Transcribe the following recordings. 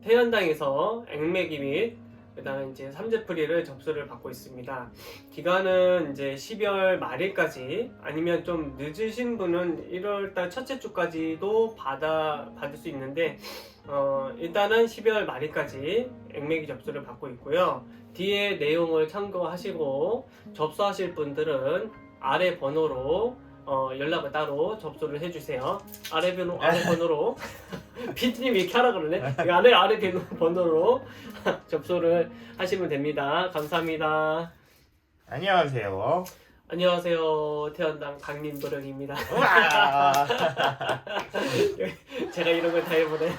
태연당에서 액매기 및 그다음에 이제 삼재풀이를 접수를 받고 있습니다. 기간은 이제 12월 말일까지, 아니면 좀 늦으신 분은 1월달 첫째 주까지도 받을 수 있는데, 일단은 12월 말일까지 액매기 접수를 받고 있고요. 뒤에 내용을 참고하시고 접수하실 분들은 아래 번호로 연락을 따로 접수를 해주세요. 아래 번호로 피디님 이렇게 하라 그러네. 아래 번호로 접수를 하시면 됩니다. 감사합니다. 안녕하세요. 안녕하세요. 태연당 강림도령입니다. 우와! 제가 이런 걸 다 해보네요.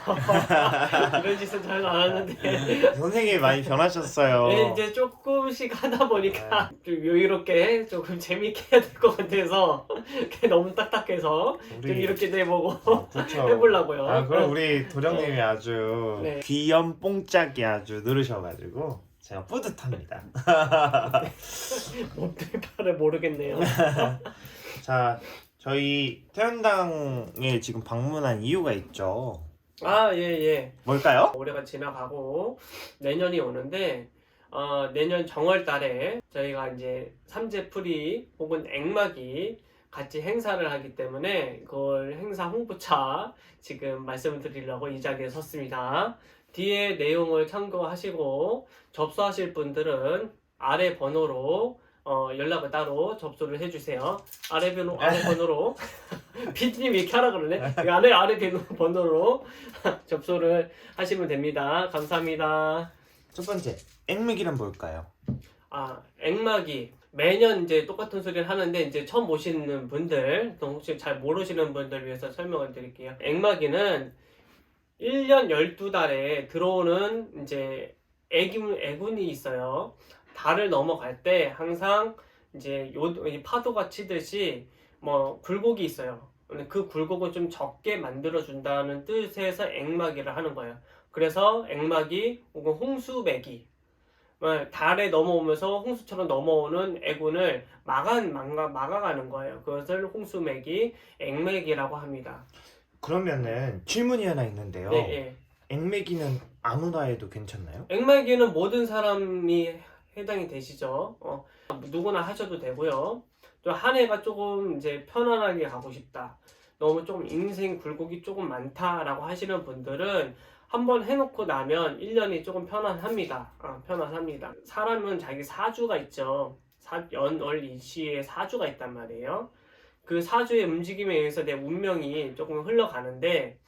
이런 짓은 잘 안 하는데. 선생님이 많이 변하셨어요. 네, 이제 조금씩 하다 보니까 좀 여유롭게 조금 재밌게 해야 될 것 같아서 너무 딱딱해서 좀 이렇게도 해보고 그렇죠. 해보려고요. 그럼 우리 도령님이 아주 네. 귀염 뽕짝이 아주 늘으셔가지고 제가 뿌듯합니다. 어떻게 말을 모르겠네요. 자, 저희 태연당에 지금 방문한 이유가 있죠. 예. 뭘까요? 올해가 지나가고 내년이 오는데, 내년 정월 달에 저희가 이제 삼재풀이 혹은 액막이 같이 행사를 하기 때문에 그걸 행사 홍보차 지금 말씀을 드리려고 이 자리에 섰습니다. 뒤에 내용을 참고하시고 접수하실 분들은 아래 번호로 연락을 따로 접수를 해주세요. 아래 번호로 피디님 이렇게 하라 그러네. 아래 번호로 접수를 하시면 됩니다. 감사합니다. 첫 번째, 액맥이란 뭘까요? 액막이 매년 이제 똑같은 소리를 하는데, 이제 처음 오시는 분들, 또 혹시 잘 모르시는 분들 위해서 설명을 드릴게요. 액막이는 1년 12달에 들어오는 이제 애군이 있어요. 달을 넘어갈 때 항상 이제 이 파도가 치듯이 뭐 굴곡이 있어요. 그 굴곡을 좀 적게 만들어 준다는 뜻에서 액막이를 하는 거예요. 그래서 액막이 혹은 홍수매기, 달에 넘어오면서 홍수처럼 넘어오는 애군을 막아가는 거예요. 그것을 홍수매기, 액매기라고 합니다. 그러면은 질문이 하나 있는데요. 네. 액맥이는 아무나 해도 괜찮나요? 액매기는 모든 사람이 해당이 되시죠. 누구나 하셔도 되고요. 또 한 해가 조금 이제 편안하게 가고 싶다, 너무 조금 인생 굴곡이 조금 많다라고 하시는 분들은 한번 해놓고 나면 1년이 조금 편안합니다. 편안합니다. 사람은 자기 사주가 있죠. 연월일시에 사주가 있단 말이에요. 그 사주의 움직임에 의해서 내 운명이 조금 흘러가는데,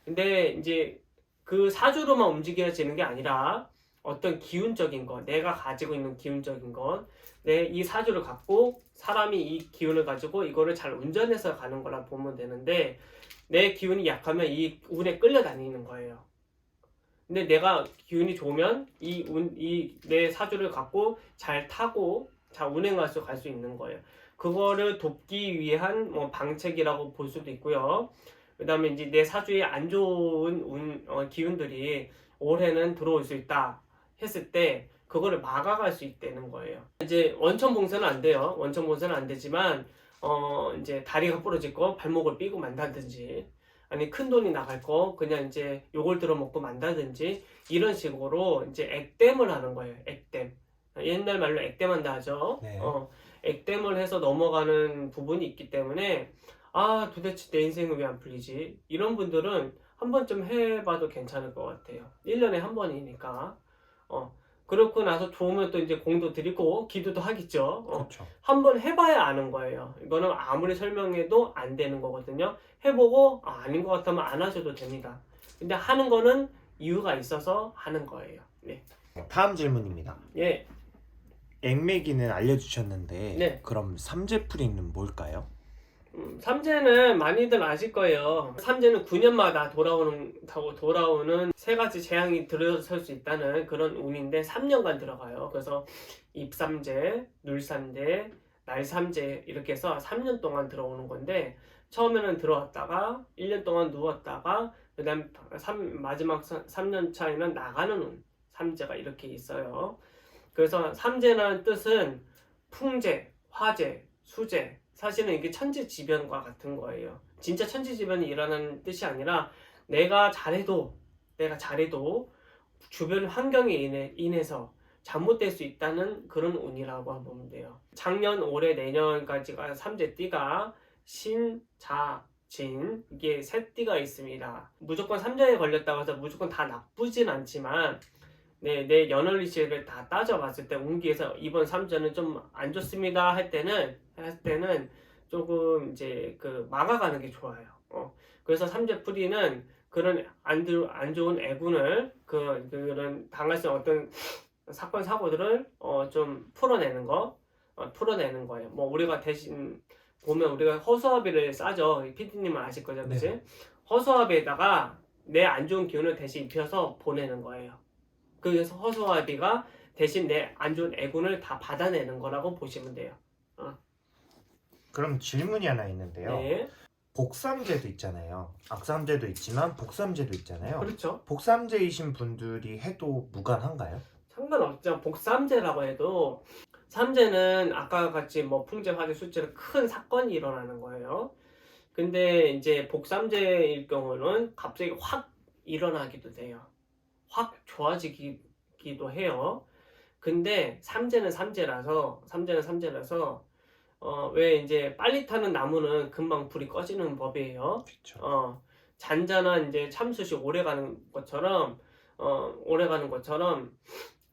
근데 이제 그 사주로만 움직여지는 게 아니라 어떤 기운적인 것, 내가 가지고 있는 기운적인 것, 내 이 사주를 갖고 사람이 이 기운을 가지고 이거를 잘 운전해서 가는 거라 보면 되는데, 내 기운이 약하면 이 운에 끌려다니는 거예요. 근데 내가 기운이 좋으면 내 사주를 갖고 잘 타고 잘 운행해서 갈 수 있는 거예요. 그거를 돕기 위한 뭐 방책이라고 볼 수도 있고요. 그 다음에 이제 내 사주에 안 좋은 기운들이 올해는 들어올 수 있다 했을 때 그거를 막아갈 수 있다는 거예요. 이제 원천 봉쇄는 안 돼요. 원천 봉쇄는 안 되지만 이제 다리가 부러질 거 발목을 삐고 만다든지, 아니 큰 돈이 나갈 거 그냥 이제 요걸 들어먹고 만다든지, 이런 식으로 이제 액땜을 하는 거예요. 액땜. 옛날 말로 액땜한다 하죠. 네. 액땜을 해서 넘어가는 부분이 있기 때문에 도대체 내 인생은 왜 안 풀리지? 이런 분들은 한 번쯤 해봐도 괜찮을 것 같아요. 1년에 한 번이니까. 그렇고 나서 좋으면 또 이제 공도 드리고 기도도 하겠죠. 그렇죠. 한번 해봐야 아는 거예요. 이거는 아무리 설명해도 안 되는 거거든요. 해보고 아닌 것 같으면 안 하셔도 됩니다. 근데 하는 거는 이유가 있어서 하는 거예요. 네. 다음 질문입니다. 예. 액맥이는 알려주셨는데 네. 그럼 삼재풀이는 뭘까요? 삼재는 많이들 아실 거예요. 삼재는 9년마다 돌아오는 세 가지 재앙이 들어설 수 있다는 그런 운인데 3년간 들어가요. 그래서 입삼재, 눌삼재, 날삼재 이렇게 해서 3년 동안 들어오는 건데, 처음에는 들어왔다가 1년 동안 누웠다가 그다음 마지막 3년 차에는 나가는 운, 삼재가 이렇게 있어요. 그래서 삼재라는 뜻은 풍재, 화재, 수재, 사실은 이게 천지지변과 같은 거예요. 진짜 천지지변이 일어나는 뜻이 아니라 내가 잘해도 주변 환경에 인해서 잘못될 수 있다는 그런 운이라고 보면 돼요. 작년, 올해, 내년까지가 삼재띠가 신, 자, 진 이게 세 띠가 있습니다. 무조건 삼재에 걸렸다고 해서 무조건 다 나쁘진 않지만 내 연월리시를 다 따져봤을 때 운기에서 이번 삼재는 좀 안 좋습니다 할 때는 조금 이제 그 막아가는 게 좋아요. 그래서 삼재풀이는 그런 안 좋은 애군을 그런 당할 수 있는 어떤 사건 사고들을 좀 풀어내는 거예요. 뭐 우리가 대신 보면 우리가 허수아비를 싸죠. PD님은 아실 거죠, 그치? 네. 허수아비에다가 내 안 좋은 기운을 대신 입혀서 보내는 거예요. 그래서 허수아비가 대신 내 안 좋은 애군을 다 받아내는 거라고 보시면 돼요. 그럼 질문이 하나 있는데요. 네, 복삼재도 있잖아요. 악삼재도 있지만 복삼재도 있잖아요. 그렇죠. 복삼재이신 분들이 해도 무관한가요? 상관없죠. 복삼재라고 해도 삼재는 아까 같이 뭐 풍재, 화재, 술재로 큰 사건이 일어나는 거예요. 근데 이제 복삼재일 경우는 갑자기 확 일어나기도 돼요. 확 좋아지기도 해요. 근데 삼재는 삼재라서 왜 이제 빨리 타는 나무는 금방 불이 꺼지는 법이에요. 그렇죠. 잔잔한 이제 참숯이 오래 가는 것처럼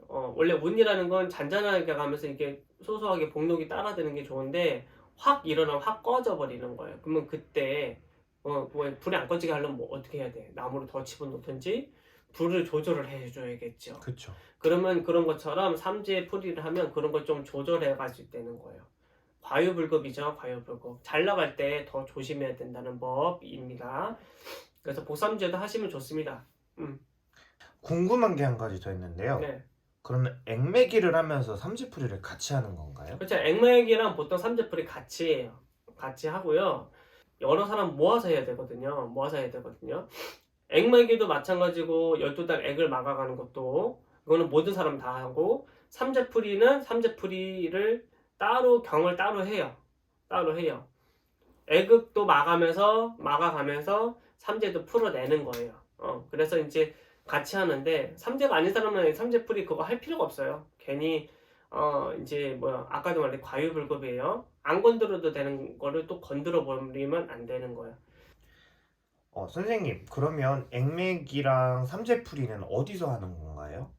원래 운이라는 건 잔잔하게 가면서 이렇게 소소하게 복록이 따라드는 게 좋은데 확 일어나면 확 꺼져 버리는 거예요. 그러면 그때 뭐 불이 안 꺼지게 하려면 뭐 어떻게 해야 돼? 나무를 더 집어넣든지 불을 조절을 해줘야겠죠. 그렇죠. 그러면 그런 것처럼 삼재 풀이를 하면 그런 걸 좀 조절해 갈 수 있다는 거예요. 과유불급이죠. 과유불급. 잘 나갈 때 더 조심해야 된다는 법입니다. 그래서 복삼재도 하시면 좋습니다. 궁금한 게 한 가지 더 있는데요. 네. 그러면 액매기를 하면서 삼재풀이를 같이 하는 건가요? 그렇죠. 액맥이랑 보통 삼재풀이 같이 해요. 같이 하고요. 여러 사람 모아서 해야 되거든요. 액맥이도 마찬가지고 12달 액을 막아가는 것도 이거는 모든 사람 다 하고 삼재풀이는 삼재풀이를 경을 따로 해요. 액극도 막아가면서 삼재도 풀어내는 거예요. 그래서 이제 같이 하는데 삼재가 아닌 사람은 삼재풀이 그거 할 필요가 없어요. 괜히 이제 아까도 말했 과유불급이에요. 안 건드려도 되는 거를 또 건드려 버리면 안 되는 거예요. 선생님, 그러면 액매기랑 삼재풀이는 어디서 하는 건가요?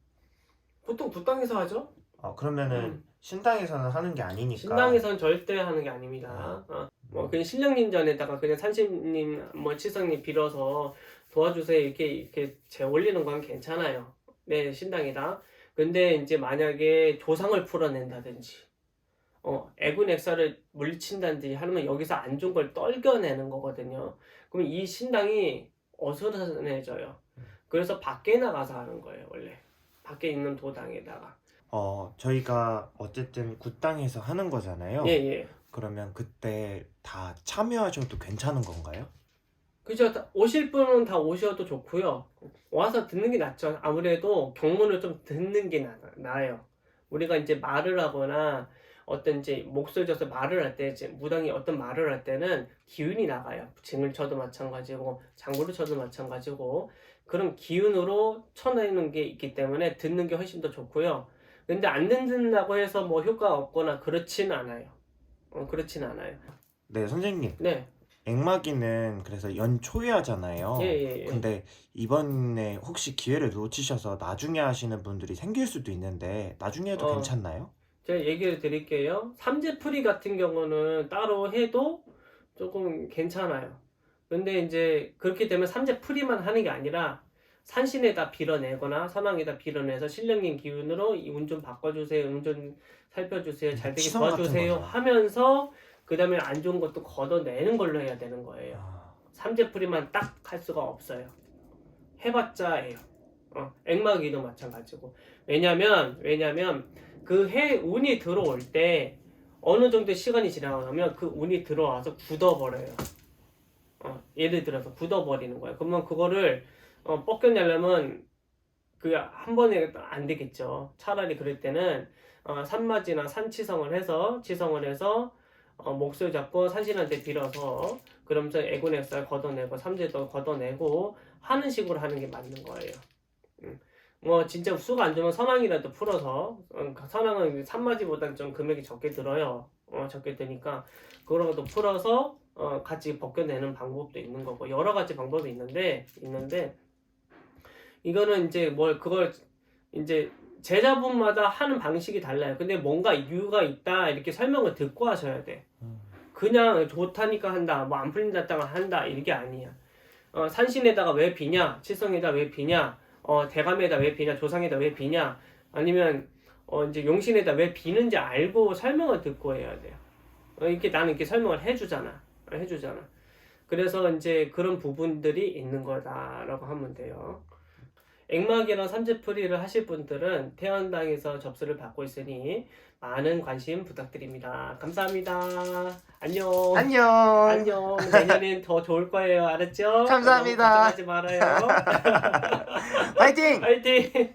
보통 굿당에서 하죠. 그러면은 신당에서는 하는 게 아니니까. 신당에서는 절대 하는 게 아닙니다. 그냥 신령님전에다가 그냥 산신님, 치성님 빌어서 도와주세요 이렇게 올리는 건 괜찮아요. 네, 신당이다. 근데 이제 만약에 조상을 풀어낸다든지, 애군 액사를 물리친다든지 하면 여기서 안 좋은 걸 떨겨내는 거거든요. 그럼 이 신당이 어수선해져요. 그래서 밖에 나가서 하는 거예요, 원래. 밖에 있는 도당에다가. 저희가 어쨌든 굿당에서 하는 거잖아요. 예. 그러면 그때 다 참여하셔도 괜찮은 건가요? 그죠. 오실 분은 다 오셔도 좋고요. 와서 듣는 게 낫죠. 아무래도 경문을 좀 듣는 게 나아요. 우리가 이제 말을 하거나 어떤 이제 목소리 져서 말을 할 때, 무당이 어떤 말을 할 때는 기운이 나가요. 징을 쳐도 마찬가지고, 장구를 쳐도 마찬가지고, 그런 기운으로 쳐내는 게 있기 때문에 듣는 게 훨씬 더 좋고요. 근데 안 듣는다고 해서 뭐 효과가 없거나 그렇진 않아요. 네, 선생님. 네. 액마기는 그래서 연초에 하잖아요. 예. 근데 이번에 혹시 기회를 놓치셔서 나중에 하시는 분들이 생길 수도 있는데 나중에 해도 괜찮나요? 제가 얘기를 드릴게요. 삼재풀이 같은 경우는 따로 해도 조금 괜찮아요. 근데 이제 그렇게 되면 삼재풀이만 하는 게 아니라 산신에다 빌어내거나 선왕에다 빌어내서 신령님 기운으로 이 운 좀 바꿔주세요, 운 좀 살펴주세요, 잘 되게 치성 같은 도와주세요 거죠. 하면서 그 다음에 안 좋은 것도 걷어내는 걸로 해야 되는 거예요. 삼재풀이만 딱 할 수가 없어요. 해봤자예요. 액마기도 마찬가지고. 왜냐면 그 해 운이 들어올 때 어느 정도 시간이 지나가면 그 운이 들어와서 굳어버려요. 예를 들어서 굳어버리는 거예요. 그러면 그거를 벗겨내려면 그 한 번에 안 되겠죠. 차라리 그럴 때는 산맞이나 산치성을 해서 목소리 잡고 산신한테 빌어서 그러면서 애군액살 걷어내고 삼재도 걷어내고 하는 식으로 하는 게 맞는 거예요. 진짜 수가 안 좋으면 선왕이라도 풀어서 선왕은 산마지보다는 좀 금액이 적게 들어요. 적게 드니까 그거라도 풀어서 같이 벗겨내는 방법도 있는 거고 여러 가지 방법이 있는데 이거는 이제 그걸 이제 제자분마다 하는 방식이 달라요. 근데 뭔가 이유가 있다 이렇게 설명을 듣고 하셔야 돼. 그냥 좋다니까 한다, 뭐 안 풀린다다가 한다 이게 아니야. 산신에다가 왜 비냐, 칠성에다 왜 비냐, 대감에다 왜 비냐, 조상에다 왜 비냐, 아니면 이제 용신에다 왜 비는지 알고 설명을 듣고 해야 돼요. 이렇게 나는 이렇게 설명을 해주잖아. 그래서 이제 그런 부분들이 있는 거다라고 하면 돼요. 액막이랑 삼재풀이를 하실 분들은 태연당에서 접수를 받고 있으니 많은 관심 부탁드립니다. 감사합니다. 안녕. 안녕. 내년엔 더 좋을 거예요. 알았죠? 감사합니다. 걱정하지 말아요. 화이팅! 화이팅!